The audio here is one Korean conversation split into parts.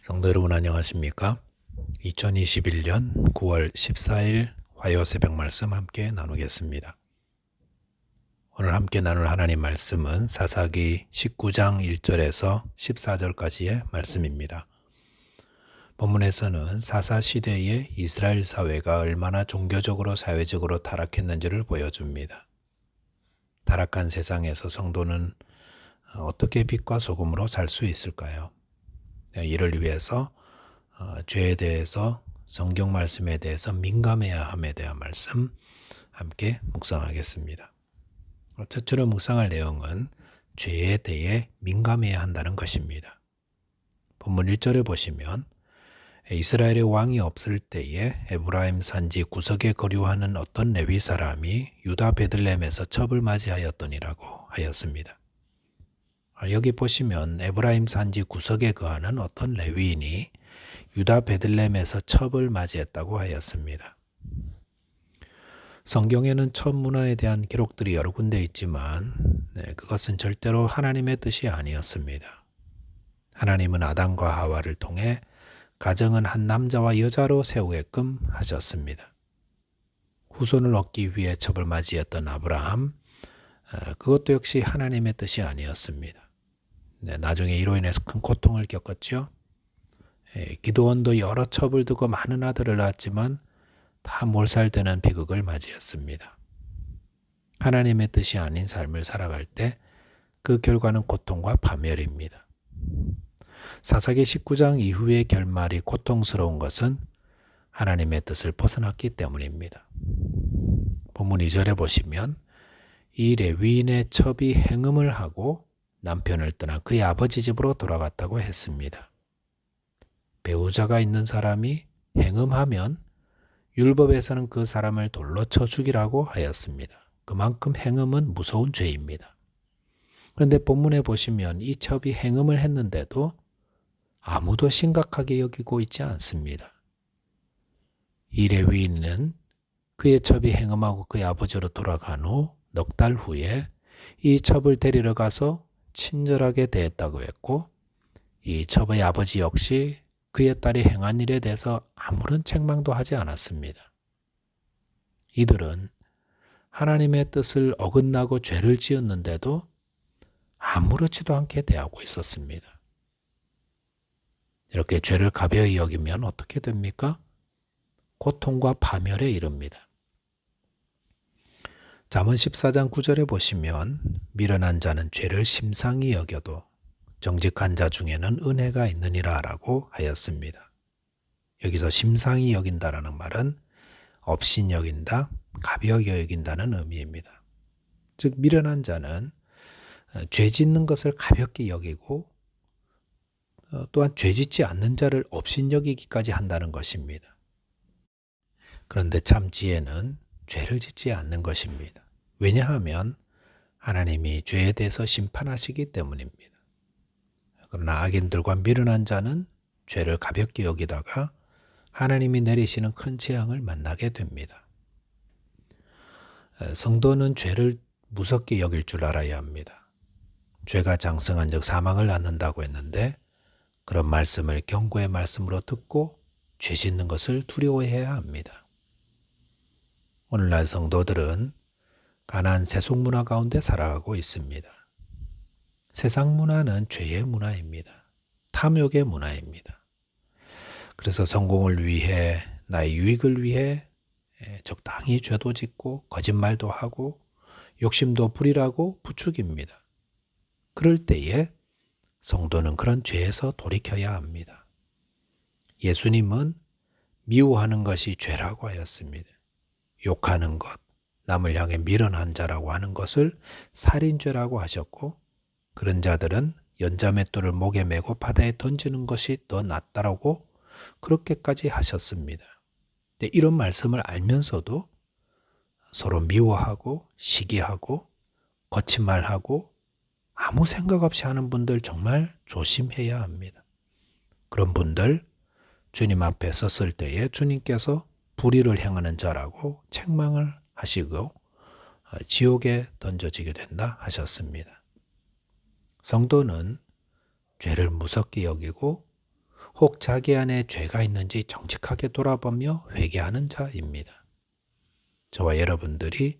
성도 여러분 안녕하십니까? 2021년 9월 14일 화요 새벽 말씀 함께 나누겠습니다. 오늘 함께 나눌 하나님 말씀은 사사기 19장 1절에서 14절까지의 말씀입니다. 본문에서는 사사 시대의 이스라엘 사회가 얼마나 종교적으로 사회적으로 타락했는지를 보여줍니다. 타락한 세상에서 성도는 어떻게 빛과 소금으로 살 수 있을까요? 이를 위해서 죄에 대해서 성경 말씀에 대해서 민감해야 함에 대한 말씀 함께 묵상하겠습니다. 첫째로 묵상할 내용은 죄에 대해 민감해야 한다는 것입니다. 본문 1절에 보시면 이스라엘의 왕이 없을 때에 에브라임 산지 구석에 거류하는 어떤 레위 사람이 유다 베들레헴에서 첩을 맞이하였더니라고 하였습니다. 여기 보시면 에브라임 산지 구석에 거하는 어떤 레위인이 유다 베들레헴에서 첩을 맞이했다고 하였습니다. 성경에는 첩 문화에 대한 기록들이 여러 군데 있지만 그것은 절대로 하나님의 뜻이 아니었습니다. 하나님은 아담과 하와를 통해 가정은 한 남자와 여자로 세우게끔 하셨습니다. 후손을 얻기 위해 첩을 맞이했던 아브라함, 그것도 역시 하나님의 뜻이 아니었습니다. 나중에 이로 인해서 큰 고통을 겪었죠. 기드온도 여러 첩을 두고 많은 아들을 낳았지만 다 몰살되는 비극을 맞이했습니다. 하나님의 뜻이 아닌 삶을 살아갈 때 그 결과는 고통과 파멸입니다. 사사기 19장 이후의 결말이 고통스러운 것은 하나님의 뜻을 벗어났기 때문입니다. 본문 2절에 보시면 이 레위인의 첩이 행음을 하고 남편을 떠나 그의 아버지 집으로 돌아갔다고 했습니다. 배우자가 있는 사람이 행음하면 율법에서는 그 사람을 돌로 쳐 죽이라고 하였습니다. 그만큼 행음은 무서운 죄입니다. 그런데 본문에 보시면 이 첩이 행음을 했는데도 아무도 심각하게 여기고 있지 않습니다. 이 레위인은 그의 첩이 행음하고 그의 아버지로 돌아간 후 넉 달 후에 이 첩을 데리러 가서 친절하게 대했다고 했고 이 첩의 아버지 역시 그의 딸이 행한 일에 대해서 아무런 책망도 하지 않았습니다. 이들은 하나님의 뜻을 어긋나고 죄를 지었는데도 아무렇지도 않게 대하고 있었습니다. 이렇게 죄를 가벼이 여기면 어떻게 됩니까? 고통과 파멸에 이릅니다. 잠언 14장 9절에 보시면 미련한 자는 죄를 심상히 여겨도 정직한 자 중에는 은혜가 있느니라 라고 하였습니다. 여기서 심상히 여긴다라는 말은 업신여긴다, 가벼이 여긴다는 의미입니다. 즉 미련한 자는 죄 짓는 것을 가볍게 여기고 또한 죄 짓지 않는 자를 업신여기기까지 한다는 것입니다. 그런데 참 지혜는 죄를 짓지 않는 것입니다. 왜냐하면 하나님이 죄에 대해서 심판하시기 때문입니다. 그러나 악인들과 미련한 자는 죄를 가볍게 여기다가 하나님이 내리시는 큰 재앙을 만나게 됩니다. 성도는 죄를 무섭게 여길 줄 알아야 합니다. 죄가 장성한 즉 사망을 낳는다고 했는데 그런 말씀을 경고의 말씀으로 듣고 죄 짓는 것을 두려워해야 합니다. 오늘날 성도들은 가난한 세속 문화 가운데 살아가고 있습니다. 세상 문화는 죄의 문화입니다. 탐욕의 문화입니다. 그래서 성공을 위해 나의 유익을 위해 적당히 죄도 짓고 거짓말도 하고 욕심도 부리라고 부추깁니다. 그럴 때에 성도는 그런 죄에서 돌이켜야 합니다. 예수님은 미워하는 것이 죄라고 하였습니다. 욕하는 것, 남을 향해 미련한 자라고 하는 것을 살인죄라고 하셨고 그런 자들은 연자맷돌을 목에 메고 바다에 던지는 것이 더 낫다라고 그렇게까지 하셨습니다. 이런 말씀을 알면서도 서로 미워하고 시기하고 거친 말하고 아무 생각 없이 하는 분들 정말 조심해야 합니다. 그런 분들 주님 앞에 섰을 때에 주님께서 불의를 행하는 자라고 책망을 하시고 지옥에 던져지게 된다 하셨습니다. 성도는 죄를 무섭게 여기고 혹 자기 안에 죄가 있는지 정직하게 돌아보며 회개하는 자입니다. 저와 여러분들이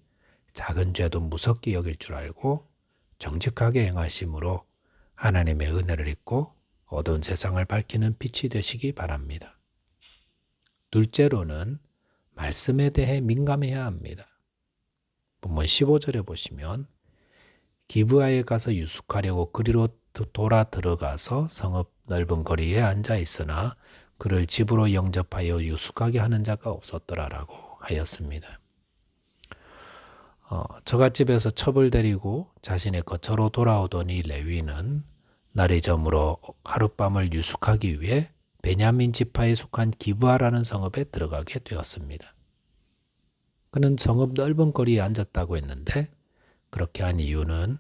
작은 죄도 무섭게 여길 줄 알고 정직하게 행하심으로 하나님의 은혜를 입고 어두운 세상을 밝히는 빛이 되시기 바랍니다. 둘째로는 말씀에 대해 민감해야 합니다. 본문 15절에 보시면 기브아에 가서 유숙하려고 그리로 돌아 들어가서 성읍 넓은 거리에 앉아 있으나 그를 집으로 영접하여 유숙하게 하는 자가 없었더라라고 하였습니다. 처갓집에서 첩을 데리고 자신의 거처로 돌아오던 이 레위는 날이 저물어 하룻밤을 유숙하기 위해 베냐민 지파에 속한 기브아라는 성읍에 들어가게 되었습니다. 그는 성읍 넓은 거리에 앉았다고 했는데 그렇게 한 이유는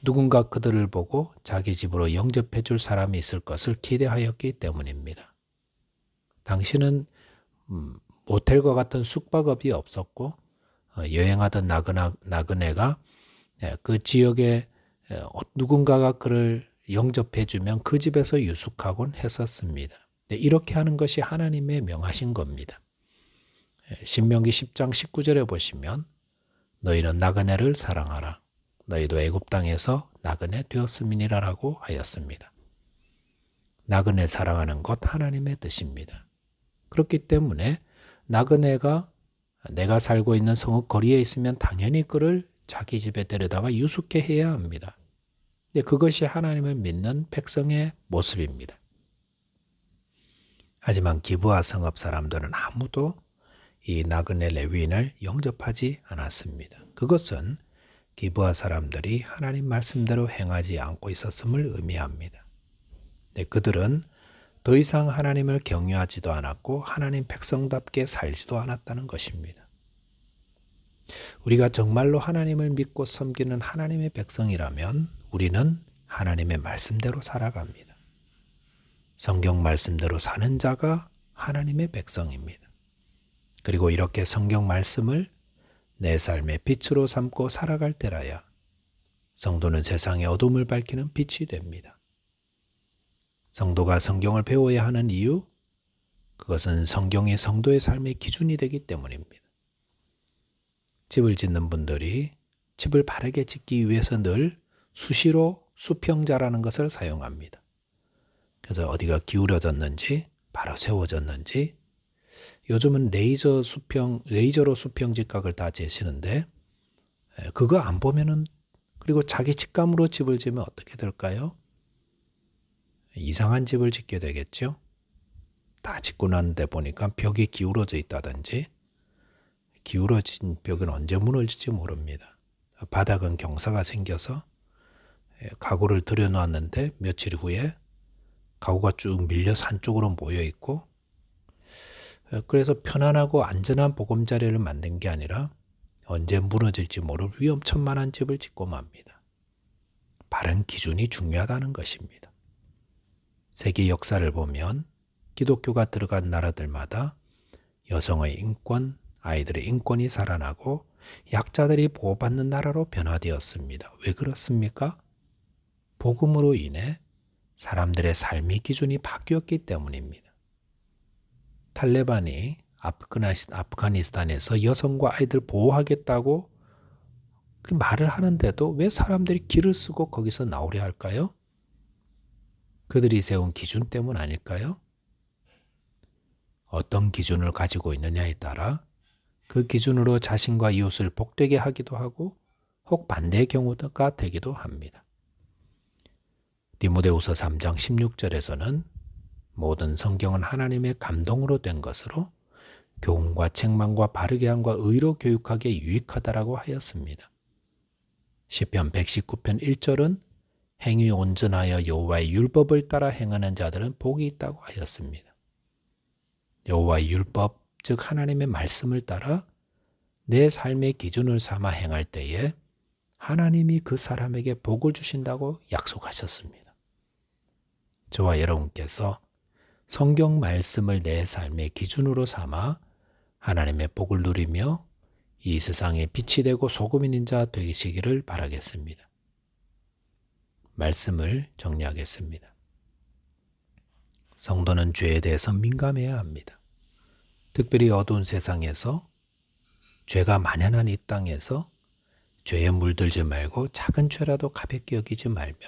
누군가 그들을 보고 자기 집으로 영접해 줄 사람이 있을 것을 기대하였기 때문입니다. 당시는 모텔과 같은 숙박업이 없었고 여행하던 나그네가 그 지역에 누군가가 그를 영접해 주면 그 집에서 유숙하곤 했었습니다. 이렇게 하는 것이 하나님의 명하신 겁니다. 신명기 10장 19절에 보시면 너희는 나그네를 사랑하라. 너희도 애굽 땅에서 나그네 되었음이니라라고 하였습니다. 나그네 사랑하는 것 하나님의 뜻입니다. 그렇기 때문에 나그네가 내가 살고 있는 성읍 거리에 있으면 당연히 그를 자기 집에 데려다가 유숙해 해야 합니다. 근데 그것이 하나님을 믿는 백성의 모습입니다. 하지만 기브아 성읍 사람들은 아무도 이 나그네 레위인을 영접하지 않았습니다. 그것은 기브아 사람들이 하나님 말씀대로 행하지 않고 있었음을 의미합니다. 그들은 더 이상 하나님을 경외하지도 않았고 하나님 백성답게 살지도 않았다는 것입니다. 우리가 정말로 하나님을 믿고 섬기는 하나님의 백성이라면 우리는 하나님의 말씀대로 살아갑니다. 성경 말씀대로 사는 자가 하나님의 백성입니다. 그리고 이렇게 성경 말씀을 내 삶의 빛으로 삼고 살아갈 때라야 성도는 세상의 어둠을 밝히는 빛이 됩니다. 성도가 성경을 배워야 하는 이유, 그것은 성경이 성도의 삶의 기준이 되기 때문입니다. 집을 짓는 분들이 집을 바르게 짓기 위해서 늘 수시로 수평자라는 것을 사용합니다. 그래서 어디가 기울어졌는지, 바로 세워졌는지, 요즘은 레이저로 수평 직각을 다 재시는데 그거 안 보면은, 그리고 자기 직감으로 집을 지으면 어떻게 될까요? 이상한 집을 짓게 되겠죠. 다 짓고 났는데 보니까 벽이 기울어져 있다든지, 기울어진 벽은 언제 무너질지 모릅니다. 바닥은 경사가 생겨서 가구를 들여놓았는데 며칠 후에 가구가 쭉 밀려서 한쪽으로 모여 있고, 그래서 편안하고 안전한 보금자리를 만든 게 아니라 언제 무너질지 모를 위험천만한 집을 짓고 맙니다. 바른 기준이 중요하다는 것입니다. 세계 역사를 보면 기독교가 들어간 나라들마다 여성의 인권, 아이들의 인권이 살아나고 약자들이 보호받는 나라로 변화되었습니다. 왜 그렇습니까? 복음으로 인해 사람들의 삶의 기준이 바뀌었기 때문입니다. 탈레반이 아프가니스탄에서 여성과 아이들 보호하겠다고 그 말을 하는데도 왜 사람들이 길을 쓰고 거기서 나오려 할까요? 그들이 세운 기준 때문 아닐까요? 어떤 기준을 가지고 있느냐에 따라 그 기준으로 자신과 이웃을 복되게 하기도 하고 혹 반대의 경우가 되기도 합니다. 디모데후서 3장 16절에서는 모든 성경은 하나님의 감동으로 된 것으로 교훈과 책망과 바르게 함과 의로 교육하기에 유익하다라고 하였습니다. 시편 119편 1절은 행위 온전하여 여호와의 율법을 따라 행하는 자들은 복이 있다고 하였습니다. 여호와의 율법, 즉 하나님의 말씀을 따라 내 삶의 기준을 삼아 행할 때에 하나님이 그 사람에게 복을 주신다고 약속하셨습니다. 저와 여러분께서 성경 말씀을 내 삶의 기준으로 삼아 하나님의 복을 누리며 이 세상에 빛이 되고 소금인 자 되시기를 바라겠습니다. 말씀을 정리하겠습니다. 성도는 죄에 대해서 민감해야 합니다. 특별히 어두운 세상에서, 죄가 만연한 이 땅에서 죄에 물들지 말고 작은 죄라도 가볍게 여기지 말며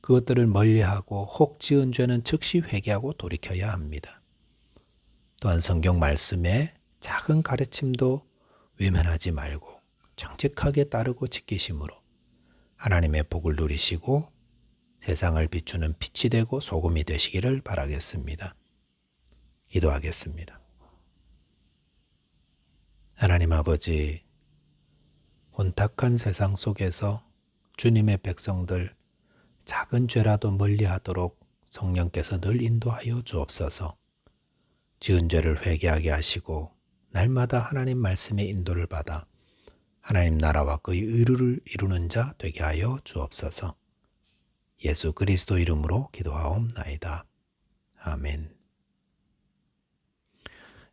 그것들을 멀리하고 혹 지은 죄는 즉시 회개하고 돌이켜야 합니다. 또한 성경 말씀에 작은 가르침도 외면하지 말고 정직하게 따르고 지키심으로 하나님의 복을 누리시고 세상을 비추는 빛이 되고 소금이 되시기를 바라겠습니다. 기도하겠습니다. 하나님 아버지, 혼탁한 세상 속에서 주님의 백성들 작은 죄라도 멀리하도록 성령께서 늘 인도하여 주옵소서. 지은 죄를 회개하게 하시고 날마다 하나님 말씀의 인도를 받아 하나님 나라와 그의 의를 이루는 자 되게 하여 주옵소서. 예수 그리스도 이름으로 기도하옵나이다. 아멘.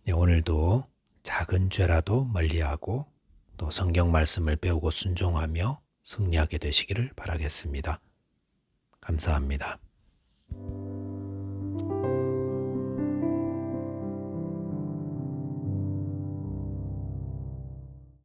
네, 오늘도 작은 죄라도 멀리하고 또 성경 말씀을 배우고 순종하며 승리하게 되시기를 바라겠습니다. 감사합니다.